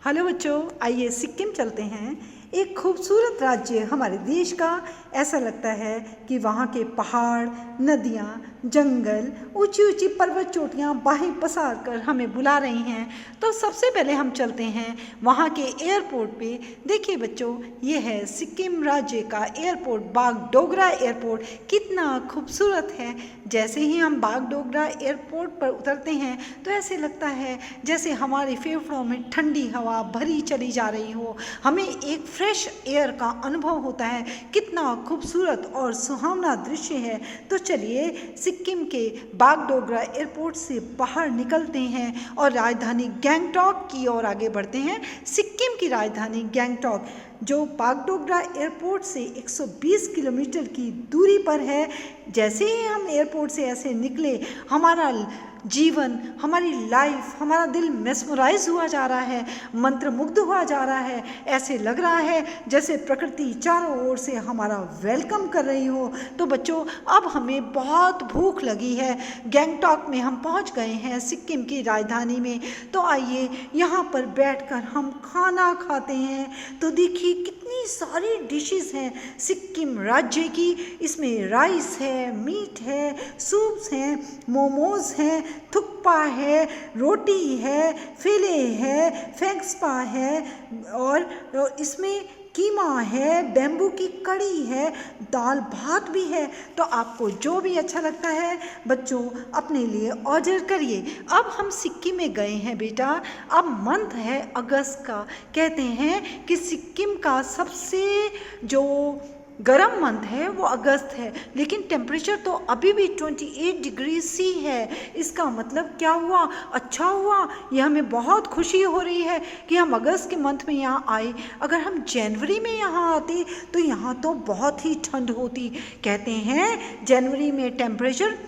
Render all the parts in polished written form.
Hello बच्चों, आइए सिक्किम चलते हैं। एक खूबसूरत राज्य हमारे देश का। ऐसा लगता है कि वहाँ के पहाड़, नदियाँ, जंगल, ऊंची ऊंची पर्वत चोटियाँ बाहें पसार कर हमें बुला रही हैं। तो सबसे पहले हम चलते हैं वहाँ के एयरपोर्ट पे। देखिए बच्चों, ये है सिक्किम राज्य का एयरपोर्ट, बागडोगरा एयरपोर्ट। कितना खूबसूरत है। जैसे ही हम बागडोगरा एयरपोर्ट पर उतरते हैं तो ऐसे लगता है जैसे हमारे फेफड़ों में ठंडी हवा भरी चली जा रही हो। हमें एक फ्रेश एयर का अनुभव होता है। कितना खूबसूरत और सुहावना दृश्य है। तो चलिए सिक्किम के बागडोगरा एयरपोर्ट से बाहर निकलते हैं और राजधानी गैंगटॉक की ओर आगे बढ़ते हैं। सिक्किम की राजधानी गैंगटॉक जो बागडोगरा एयरपोर्ट से 120 किलोमीटर की दूरी पर है। जैसे ही हम एयरपोर्ट से ऐसे निकले, हमारा जीवन, हमारी लाइफ, हमारा दिल मेस्मराइज हुआ जा रहा है, मंत्रमुग्ध हुआ जा रहा है। ऐसे लग रहा है जैसे प्रकृति चारों ओर से हमारा वेलकम कर रही हो। तो बच्चों, अब हमें बहुत भूख लगी है। गैंगटॉक में हम पहुंच गए हैं, सिक्किम की राजधानी में। तो आइए यहाँ पर बैठकर हम खाना खाते हैं। तो देखिए कितनी सारी डिशेस हैं सिक्किम राज्य की। इसमें राइस है, मीट है, सूप्स हैं, मोमोज हैं, थुक्पा है, रोटी है, फिले है, फेंक्सपा है और इसमें कीमा है, बेम्बू की कड़ी है, दाल भात भी है। तो आपको जो भी अच्छा लगता है बच्चों, अपने लिए ऑर्डर करिए। अब हम सिक्किम में गए हैं बेटा। अब मंथ है अगस्त का। कहते हैं कि सिक्किम का सबसे जो गर्म मंथ है वो अगस्त है, लेकिन टेम्परेचर तो अभी भी 28 डिग्री सी है। इसका मतलब क्या हुआ? अच्छा हुआ। यह हमें बहुत खुशी हो रही है कि हम अगस्त के मंथ में यहाँ आए। अगर हम जनवरी में यहाँ आते तो यहाँ तो बहुत ही ठंड होती। कहते हैं जनवरी में टेम्परेचर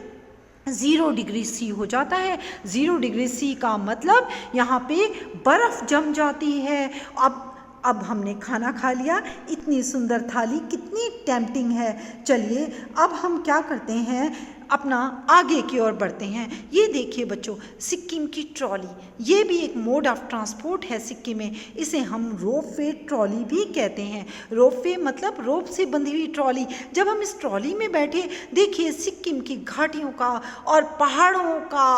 0 डिग्री सी हो जाता है। 0 डिग्री सी का मतलब यहाँ पे बर्फ़ जम जाती है। अब हमने खाना खा लिया। इतनी सुंदर थाली, कितनी टेम्पटिंग है। चलिए अब हम क्या करते हैं, अपना आगे की ओर बढ़ते हैं। ये देखिए बच्चों, सिक्किम की ट्रॉली, ये भी एक मोड ऑफ ट्रांसपोर्ट है सिक्किम में। इसे हम रोपवे ट्रॉली भी कहते हैं। रोपवे मतलब रोप से बंधी हुई ट्रॉली। जब हम इस ट्रॉली में बैठे, देखिए सिक्किम की घाटियों का और पहाड़ों का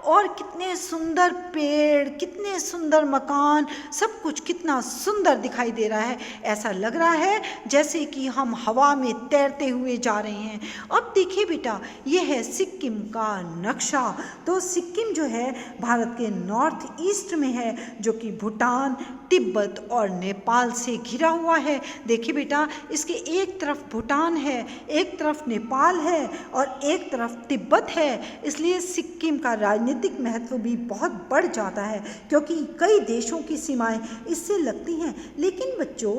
और कितने सुंदर पेड़, कितने सुंदर मकान, सब कुछ कितना सुंदर दिखाई दे रहा है। ऐसा लग रहा है जैसे कि हम हवा में तैरते हुए जा रहे हैं। अब देखिए बेटा, ये है सिक्किम का नक्शा। तो सिक्किम जो है भारत के नॉर्थ ईस्ट में है, जो कि भूटान, तिब्बत और नेपाल से घिरा हुआ है। देखिए बेटा, इसके एक तरफ भूटान है, एक तरफ नेपाल है और एक तरफ तिब्बत है। इसलिए सिक्किम का राजनीतिक महत्व भी बहुत बढ़ जाता है, क्योंकि कई देशों की सीमाएं इससे लगती हैं। लेकिन बच्चों,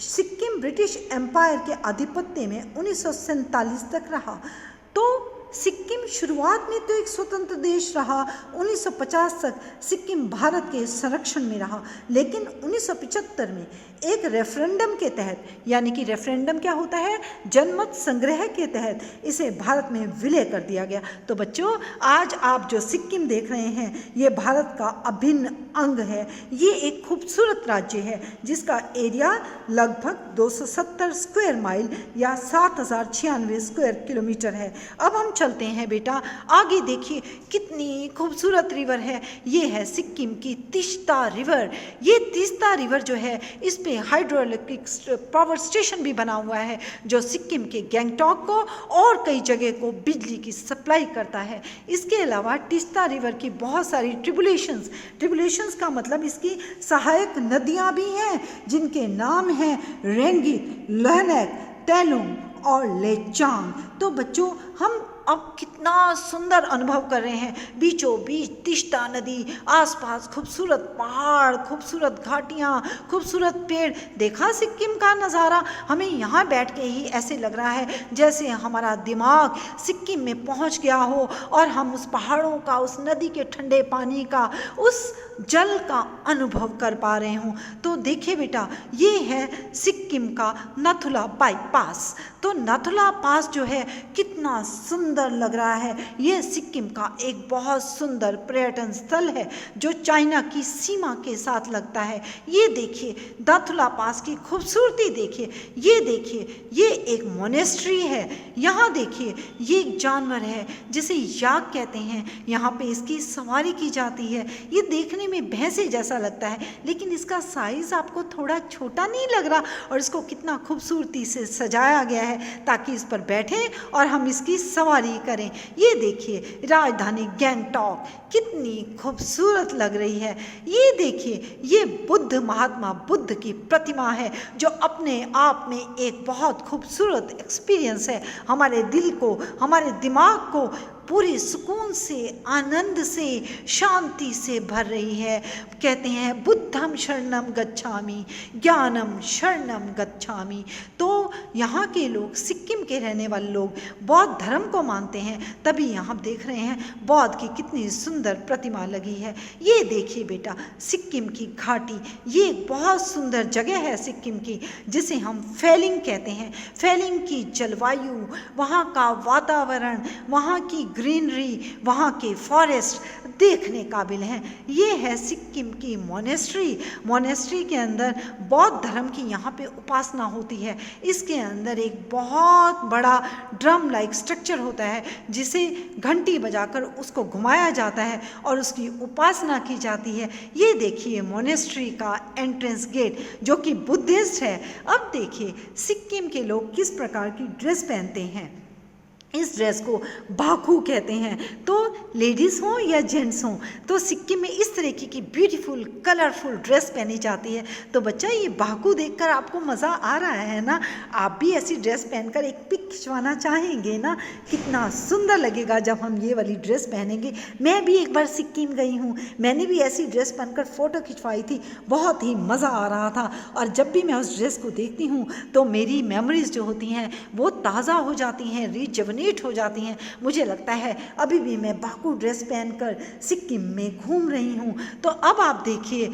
सिक्किम ब्रिटिश एम्पायर के आधिपत्य में 1947 तक रहा। तो सिक्किम शुरुआत में तो एक स्वतंत्र देश रहा। 1950 तक सिक्किम भारत के संरक्षण में रहा, लेकिन 1975 में एक रेफरेंडम के तहत, यानी कि रेफरेंडम क्या होता है, जनमत संग्रह के तहत इसे भारत में विलय कर दिया गया। तो बच्चों, आज आप जो सिक्किम देख रहे हैं, ये भारत का अभिन्न अंग है। ये एक खूबसूरत राज्य है जिसका एरिया लगभग 270 स्क्वायर माइल या 7096 स्क्वायर किलोमीटर है। अब हम चलते हैं बेटा आगे। देखिए कितनी खूबसूरत रिवर है। ये है सिक्किम की तीस्ता रिवर। ये तीस्ता रिवर जो है, इस पे हाइड्रोइलेक्ट्रिक पावर स्टेशन भी बना हुआ है, जो सिक्किम के गैंगटॉक को और कई जगह को बिजली की सप्लाई करता है। इसके अलावा तीस्ता रिवर की बहुत सारी ट्रिब्यूलेशंस का मतलब इसकी सहायक नदियाँ भी हैं, जिनके नाम हैं रेंगित, लहनक, तेलुंग और लेचांग। तो बच्चों, हम अब कितना सुंदर अनुभव कर रहे हैं। बीचों बीच तीस्ता नदी, आसपास खूबसूरत पहाड़, खूबसूरत घाटियाँ, खूबसूरत पेड़। देखा सिक्किम का नज़ारा? हमें यहाँ बैठ के ही ऐसे लग रहा है जैसे हमारा दिमाग सिक्किम में पहुँच गया हो और हम उस पहाड़ों का, उस नदी के ठंडे पानी का, उस जल का अनुभव कर पा रहे हों। तो देखिए बेटा, ये है सिक्किम का नाथुला बाईपास। तो नाथुला पास जो है कितना सुंदर लग रहा है। ये सिक्किम का एक बहुत सुंदर पर्यटन स्थल है जो चाइना की सीमा के साथ लगता है। ये देखिए नाथुला पास की खूबसूरती देखिए। ये देखिए, ये एक मोनेस्ट्री है। यहाँ देखिए, ये एक जानवर है जिसे याक कहते हैं। यहाँ पे इसकी सवारी की जाती है। ये देखने में भैंसे जैसा लगता है, लेकिन इसका साइज आपको थोड़ा छोटा नहीं लग रहा? और इसको कितना खूबसूरती से सजाया गया है ताकि इस पर बैठें और हम इसकी सवारी करें। ये देखिए राजधानी गैंगटॉक कितनी खूबसूरत लग रही है। ये देखिए, ये बुद्ध, महात्मा बुद्ध की प्रतिमा है जो अपने आप में एक बहुत खूबसूरत एक्सपीरियंस है। हमारे दिल को, हमारे दिमाग को पूरे सुकून से, आनंद से, शांति से भर रही है। कहते हैं बुद्धम शरणम गच्छामि, ज्ञानम शरणम गच्छामि। तो यहाँ के लोग, सिक्किम के रहने वाले लोग बौद्ध धर्म को मानते हैं, तभी यहाँ देख रहे हैं बौद्ध की कितनी सुंदर प्रतिमा लगी है। ये देखिए बेटा, सिक्किम की घाटी, ये एक बहुत सुंदर जगह है सिक्किम की, जिसे हम फैलिंग कहते हैं। फैलिंग की जलवायु, वहाँ का वातावरण, वहाँ की ग्रीनरी, वहाँ के फॉरेस्ट देखने काबिल हैं। ये है सिक्किम की मोनेस्ट्री। मोनेस्ट्री के अंदर बौद्ध धर्म की यहाँ पे उपासना होती है। इसके अंदर एक बहुत बड़ा ड्रम लाइक स्ट्रक्चर होता है जिसे घंटी बजाकर उसको घुमाया जाता है और उसकी उपासना की जाती है। ये देखिए मोनेस्ट्री का एंट्रेंस गेट जो कि बुद्धिस्ट है। अब देखिए सिक्किम के लोग किस प्रकार की ड्रेस पहनते हैं। इस ड्रेस को बाकू कहते हैं। तो लेडीज़ हों या जेंट्स हों, तो सिक्किम में इस तरीके की ब्यूटीफुल कलरफुल ड्रेस पहनी जाती है। तो बच्चा, ये बाकू देखकर आपको मज़ा आ रहा है ना? आप भी ऐसी ड्रेस पहनकर एक पिक खिंचवाना चाहेंगे ना? कितना सुंदर लगेगा जब हम ये वाली ड्रेस पहनेंगे। मैं भी एक बार सिक्किम गई हूँ, मैंने भी ऐसी ड्रेस पहनकर फ़ोटो खिंचवाई थी, बहुत ही मज़ा आ रहा था। और जब भी मैं उस ड्रेस को देखती हूँ तो मेरी मेमोरीज़ जो होती हैं वो ताज़ा हो जाती हैं, रीजवनेट हो जाती हैं। मुझे लगता है अभी भी मैं बाकू ड्रेस पहनकर सिक्किम में घूम रही हूँ। तो अब आप देखिए,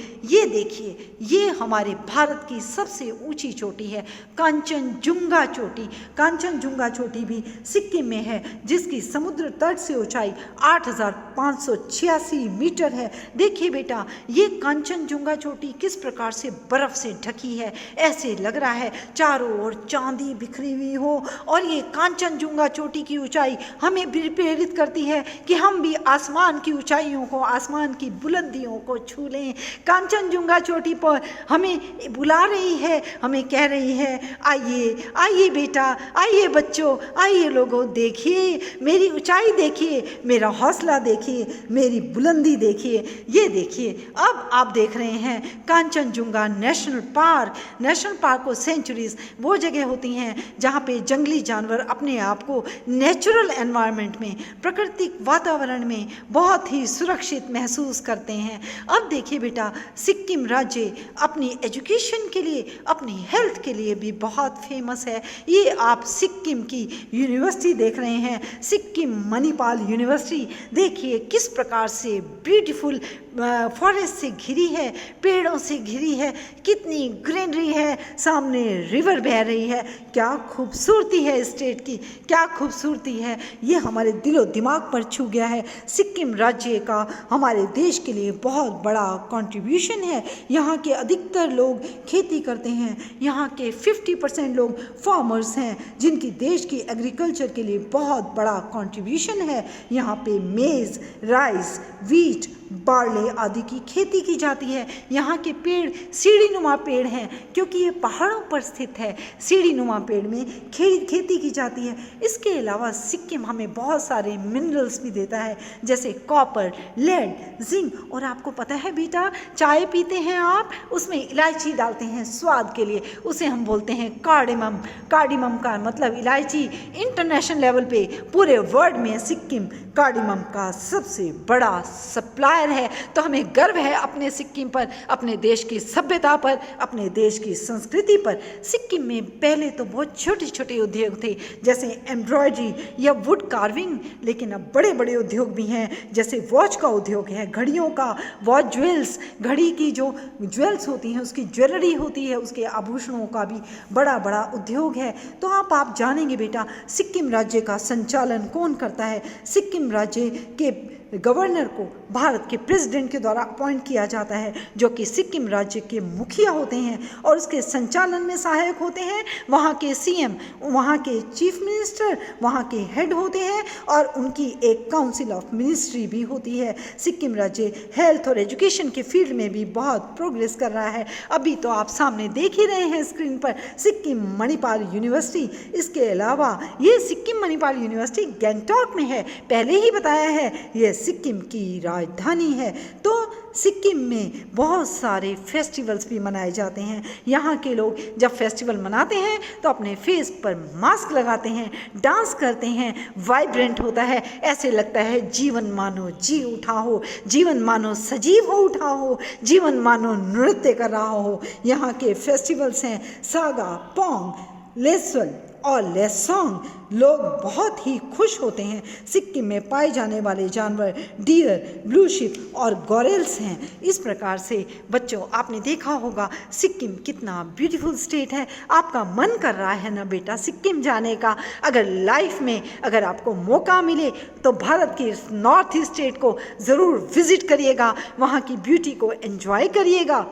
ये हमारे भारत की सबसे ऊंची चोटी है, कांचनजुंगा चोटी। कांचनजुंगा चोटी भी सिक्किम में है, जिसकी समुद्र तट से ऊंचाई 8,586 मीटर है। देखिए बेटा, ये कांचनजुंगा चोटी किस प्रकार से बर्फ से ढकी है। ऐसे लग रहा है चारों ओर चांदी बिखरी हुई हो। और ये कांचनजुंगा चोटी की ऊंचाई हमें भी प्रेरित करती है कि हम भी आसमान की ऊंचाइयों को, आसमान की बुलंदियों को छू लें। कांचनजुंगा चोटी पर हमें बुला रही है, हमें कह रही है, आइए आइए बेटा, आइए बच्चों, आइए लोगों, देखिए मेरी ऊंचाई, देखिए मेरा हौसला, देखिए मेरी बुलंदी, देखिए। ये देखिए, अब आप देख रहे हैं Kanchenjunga national park. National park और सेंचुरीज वो जगह होती हैं जहाँ पे जंगली जानवर अपने आप को नेचुरल एनवायरनमेंट में, प्राकृतिक वातावरण में बहुत ही सुरक्षित महसूस करते हैं। अब देखिए बेटा, सिक्किम राज्य अपनी एजुकेशन के लिए, अपनी हेल्थ के लिए भी बहुत फेमस है। ये आप सिक्किम की यूनिवर्सिटी देख रहे हैं, सिक्किम मणिपाल यूनिवर्सिटी। देखिए किस प्रकार से ब्यूटीफुल फॉरेस्ट से घिरी है, पेड़ों से घिरी है, कितनी ग्रीनरी है, सामने रिवर बह रही है। क्या खूबसूरती है स्टेट की, क्या खूबसूरती है। ये हमारे दिलो दिमाग पर छू गया है। सिक्किम राज्य का हमारे देश के लिए बहुत बड़ा कंट्रीब्यूशन है। यहाँ के अधिकतर लोग खेती करते हैं। यहाँ के 50% लोग फार्मर्स हैं, जिनकी देश की एग्रीकल्चर के लिए बहुत बड़ा कंट्रीब्यूशन है। यहाँ पे मेज़, राइस, वीट, बार्ले आदि की खेती की जाती है। यहाँ के पेड़ सीढ़ीनुमा पेड़ हैं, क्योंकि ये पहाड़ों पर स्थित है। सीढ़ीनुमा पेड़ में खेती की जाती है। इसके अलावा सिक्किम हमें बहुत सारे मिनरल्स भी देता है, जैसे कॉपर, लेड, जिंक। और आपको पता है बेटा, चाय पीते हैं आप, उसमें इलायची डालते हैं स्वाद के लिए, उसे हम बोलते हैं कार्डेमम। कार्डेमम का मतलब इलायची। इंटरनेशनल लेवल पे पूरे वर्ल्ड में सिक्किम कार्डेमम का सबसे बड़ा सप्लाई इंस्पायर है। तो हमें गर्व है अपने सिक्किम पर, अपने देश की सभ्यता पर, अपने देश की संस्कृति पर। सिक्किम में पहले तो बहुत छोटे छोटे उद्योग थे, जैसे एम्ब्रॉयडरी या वुड कार्विंग, लेकिन अब बड़े बड़े उद्योग भी हैं, जैसे वॉच का उद्योग है, घड़ियों का, वॉच ज्वेल्स, घड़ी की जो ज्वेल्स होती हैं उसकी ज्वेलरी होती है, उसके आभूषणों का भी बड़ा बड़ा उद्योग है। तो आप जानेंगे बेटा सिक्किम राज्य का संचालन कौन करता है। सिक्किम राज्य के गवर्नर को भारत के प्रेसिडेंट के द्वारा अपॉइंट किया जाता है, जो कि सिक्किम राज्य के मुखिया होते हैं, और उसके संचालन में सहायक होते हैं वहाँ के सीएम, वहाँ के चीफ मिनिस्टर, वहाँ के हेड होते हैं, और उनकी एक काउंसिल ऑफ मिनिस्ट्री भी होती है। सिक्किम राज्य हेल्थ और एजुकेशन के फील्ड में भी बहुत प्रोग्रेस कर रहा है। अभी तो आप सामने देख ही रहे हैं स्क्रीन पर सिक्किम मणिपाल यूनिवर्सिटी। इसके अलावा ये सिक्किम मणिपाल यूनिवर्सिटी गैंगटॉक में है, पहले ही बताया है, ये सिक्किम की राजधानी है। तो सिक्किम में बहुत सारे फेस्टिवल्स भी मनाए जाते हैं। यहाँ के लोग जब फेस्टिवल मनाते हैं तो अपने फेस पर मास्क लगाते हैं, डांस करते हैं, वाइब्रेंट होता है, ऐसे लगता है जीवन मानो जी उठा हो, जीवन मानो सजीव हो उठा हो, जीवन मानो नृत्य कर रहा हो। यहाँ के फेस्टिवल्स हैं सागा, पोंग, लेसुल और लेसोंग। लोग बहुत ही खुश होते हैं। सिक्किम में पाए जाने वाले जानवर डियर, ब्लू शिप और गोरेल्स हैं। इस प्रकार से बच्चों आपने देखा होगा सिक्किम कितना ब्यूटीफुल स्टेट है। आपका मन कर रहा है ना बेटा सिक्किम जाने का। अगर लाइफ में अगर आपको मौका मिले तो भारत के नॉर्थ ईस्ट स्टेट को ज़रूर विज़िट करिएगा, वहाँ की ब्यूटी को एंजॉय करिएगा,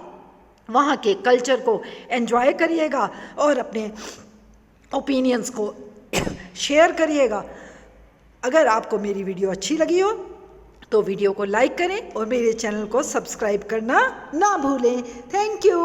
वहाँ के कल्चर को एंजॉय करिएगा और अपने ओपिनियंस को शेयर करिएगा। अगर आपको मेरी वीडियो अच्छी लगी हो तो वीडियो को लाइक करें और मेरे चैनल को सब्सक्राइब करना ना भूलें। Thank you.